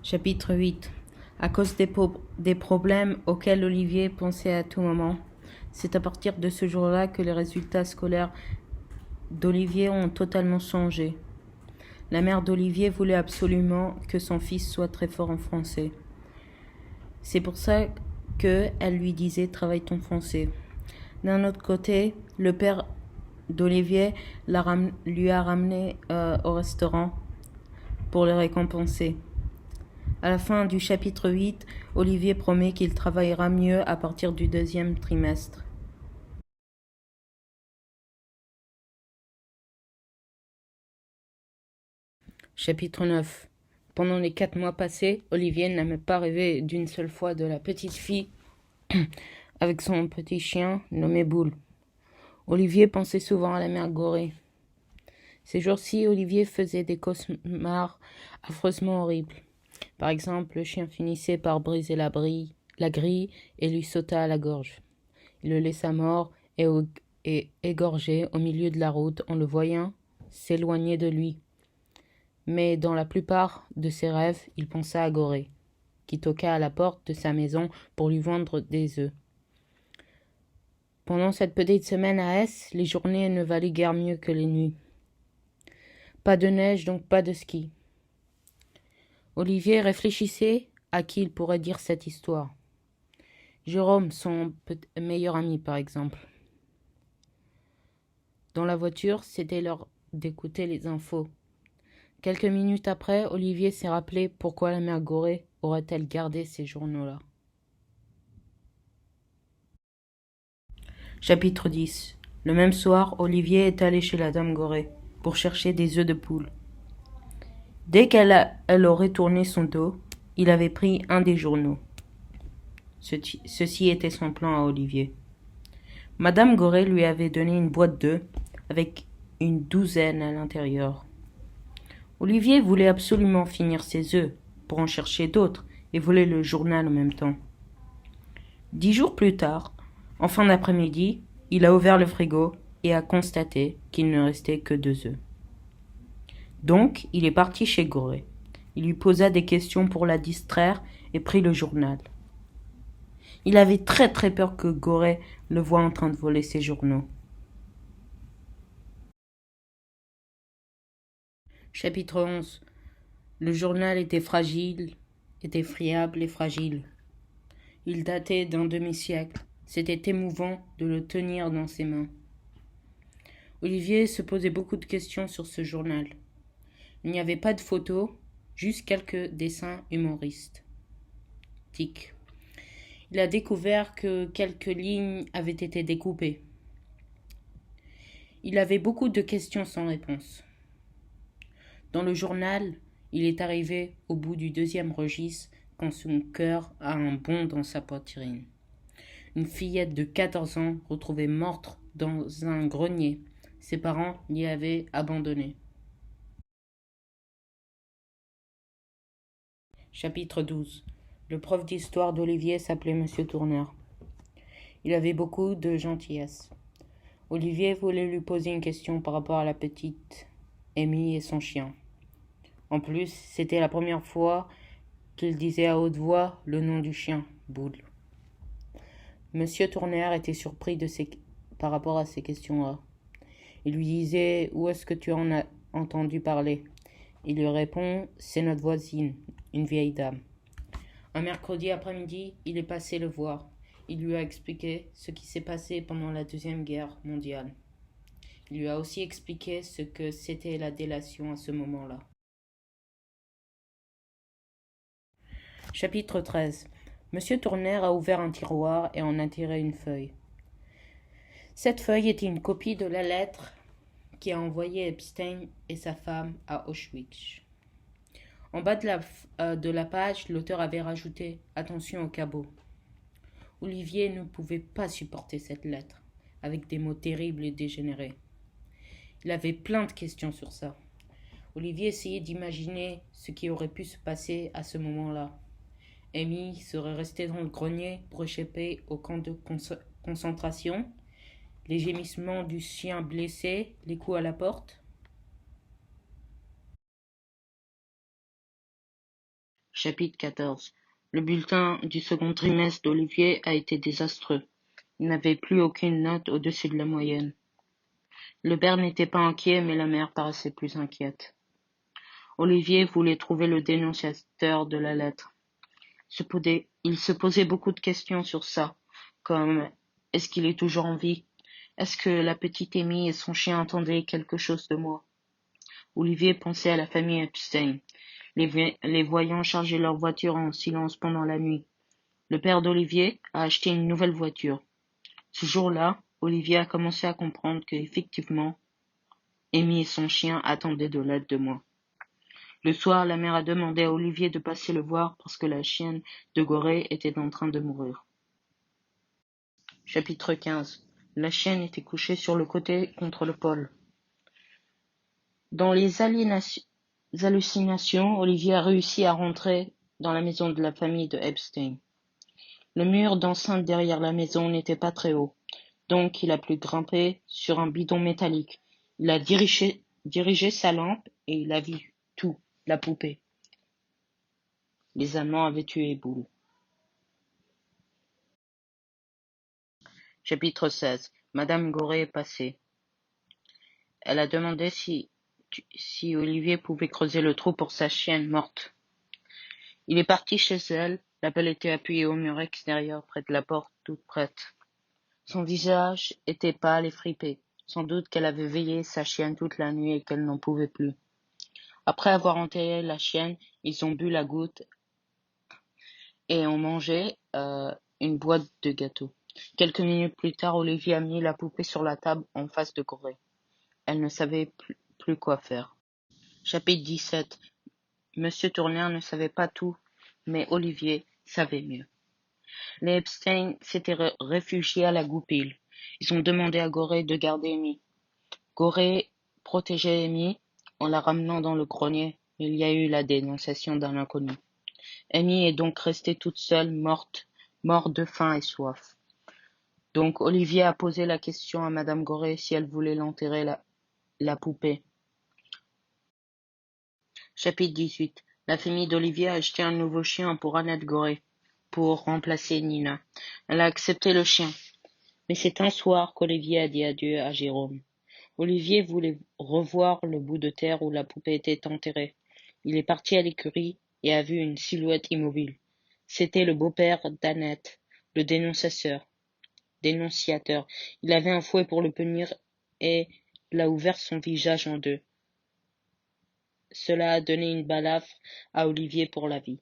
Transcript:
Chapitre 8. À cause des problèmes auxquels Olivier pensait à tout moment, c'est à partir de ce jour-là que les résultats scolaires d'Olivier ont totalement changé. La mère d'Olivier voulait absolument que son fils soit très fort en français. C'est pour ça qu'elle lui disait « Travaille ton français ». D'un autre côté, le père d'Olivier lui a ramené au restaurant pour le récompenser. À la fin du chapitre 8, Olivier promet qu'il travaillera mieux à partir du deuxième trimestre. Chapitre 9. Pendant les 4 mois passés, Olivier n'a même pas rêvé d'une seule fois de la petite fille avec son petit chien nommé Boule. Olivier pensait souvent à la mère Gorée. Ces jours-ci, Olivier faisait des cauchemars affreusement horribles. Par exemple, le chien finissait par briser la grille et lui sauta à la gorge. Il le laissa mort et égorgé au milieu de la route en le voyant s'éloigner de lui. Mais dans la plupart de ses rêves, il pensa à Gorée, qui toqua à la porte de sa maison pour lui vendre des œufs. Pendant cette petite semaine à S, les journées ne valaient guère mieux que les nuits. Pas de neige, donc pas de ski. Olivier réfléchissait à qui il pourrait dire cette histoire. Jérôme, son meilleur ami par exemple. Dans la voiture, c'était l'heure d'écouter les infos. Quelques minutes après, Olivier s'est rappelé pourquoi la mère Gorée aurait-elle gardé ces journaux-là. Chapitre 10. Le même soir, Olivier est allé chez la dame Gorée pour chercher des œufs de poule. Dès qu'elle aurait tourné son dos, il avait pris un des journaux. Ceci était son plan à Olivier. Madame Gorée lui avait donné une boîte d'œufs avec une douzaine à l'intérieur. Olivier voulait absolument finir ses œufs pour en chercher d'autres et voulait le journal en même temps. 10 jours plus tard, en fin d'après-midi, il a ouvert le frigo et a constaté qu'il ne restait que 2 œufs. Donc, il est parti chez Gorée. Il lui posa des questions pour la distraire et prit le journal. Il avait très très peur que Gorée le voie en train de voler ses journaux. Chapitre 11. Le journal était friable et fragile. Il datait d'un demi-siècle. C'était émouvant de le tenir dans ses mains. Olivier se posait beaucoup de questions sur ce journal. Il n'y avait pas de photos, juste quelques dessins humoristiques. Il a découvert que quelques lignes avaient été découpées. Il avait beaucoup de questions sans réponse. Dans le journal, il est arrivé au bout du 2e registre quand son cœur a un bond dans sa poitrine. Une fillette de 14 ans retrouvée morte dans un grenier. Ses parents l'y avaient abandonnée. Chapitre 12. Le prof d'histoire d'Olivier s'appelait Monsieur Tourneur. Il avait beaucoup de gentillesse. Olivier voulait lui poser une question par rapport à la petite Amy et son chien. En plus, c'était la première fois qu'il disait à haute voix le nom du chien, Boule. Monsieur Tourneur était surpris par rapport à ces questions-là. Il lui disait « Où est-ce que tu en as entendu parler ?» Il lui répond « C'est notre voisine, une vieille dame. » Un mercredi après-midi, il est passé le voir. Il lui a expliqué ce qui s'est passé pendant la Deuxième Guerre mondiale. Il lui a aussi expliqué ce que c'était la délation à ce moment-là. Chapitre 13. Monsieur Tourneur a ouvert un tiroir et en a tiré une feuille. Cette feuille était une copie de la lettre qui a envoyé Epstein et sa femme à Auschwitz. En bas de la page, l'auteur avait rajouté « Attention au cabot ». Olivier ne pouvait pas supporter cette lettre, avec des mots terribles et dégénérés. Il avait plein de questions sur ça. Olivier essayait d'imaginer ce qui aurait pu se passer à ce moment-là. Amy serait restée dans le grenier pour échapper au camp de concentration, les gémissements du chien blessé, les coups à la porte. Chapitre 14. Le bulletin du second trimestre d'Olivier a été désastreux. Il n'avait plus aucune note au-dessus de la moyenne. Le père n'était pas inquiet, mais la mère paraissait plus inquiète. Olivier voulait trouver le dénonciateur de la lettre. Il se posait beaucoup de questions sur ça, comme est-ce qu'il est toujours en vie? Est-ce que la petite Amy et son chien entendaient quelque chose de moi? Olivier pensait à la famille Epstein, les voyant charger leur voiture en silence pendant la nuit. Le père d'Olivier a acheté une nouvelle voiture. Ce jour-là, Olivier a commencé à comprendre qu'effectivement, Amy et son chien attendaient de l'aide de moi. Le soir, la mère a demandé à Olivier de passer le voir parce que la chienne de Gorée était en train de mourir. Chapitre 15. La chienne était couchée sur le côté contre le pôle. Dans les hallucinations, Olivier a réussi à rentrer dans la maison de la famille de Epstein. Le mur d'enceinte derrière la maison n'était pas très haut, donc il a pu grimper sur un bidon métallique. Il a dirigé sa lampe et il a vu tout, la poupée. Les Allemands avaient tué Boule. Chapitre 16. Madame Gorée est passée. Elle a demandé si Olivier pouvait creuser le trou pour sa chienne morte. Il est parti chez elle, la pelle était appuyée au mur extérieur près de la porte, toute prête. Son visage était pâle et fripé, sans doute qu'elle avait veillé sa chienne toute la nuit et qu'elle n'en pouvait plus. Après avoir enterré la chienne, ils ont bu la goutte et ont mangé une boîte de gâteaux. Quelques minutes plus tard, Olivier a mis la poupée sur la table en face de Gorée. Elle ne savait plus quoi faire. Chapitre 17. Monsieur Tourner ne savait pas tout, mais Olivier savait mieux. Les Epstein s'étaient réfugiés à la Goupil. Ils ont demandé à Gorée de garder Amy. Gorée protégeait Amy en la ramenant dans le grenier. Il y a eu la dénonciation d'un inconnu. Amy est donc restée toute seule, morte de faim et soif. Donc Olivier a posé la question à Madame Gorée si elle voulait l'enterrer la poupée. Chapitre 18. La famille d'Olivier a acheté un nouveau chien pour Annette Gorée, pour remplacer Nina. Elle a accepté le chien. Mais c'est un soir qu'Olivier a dit adieu à Jérôme. Olivier voulait revoir le bout de terre où la poupée était enterrée. Il est parti à l'écurie et a vu une silhouette immobile. C'était le beau-père d'Annette, le dénonciateur. Il avait un fouet pour le punir et il a ouvert son visage en deux. Cela a donné une balafre à Olivier pour la vie.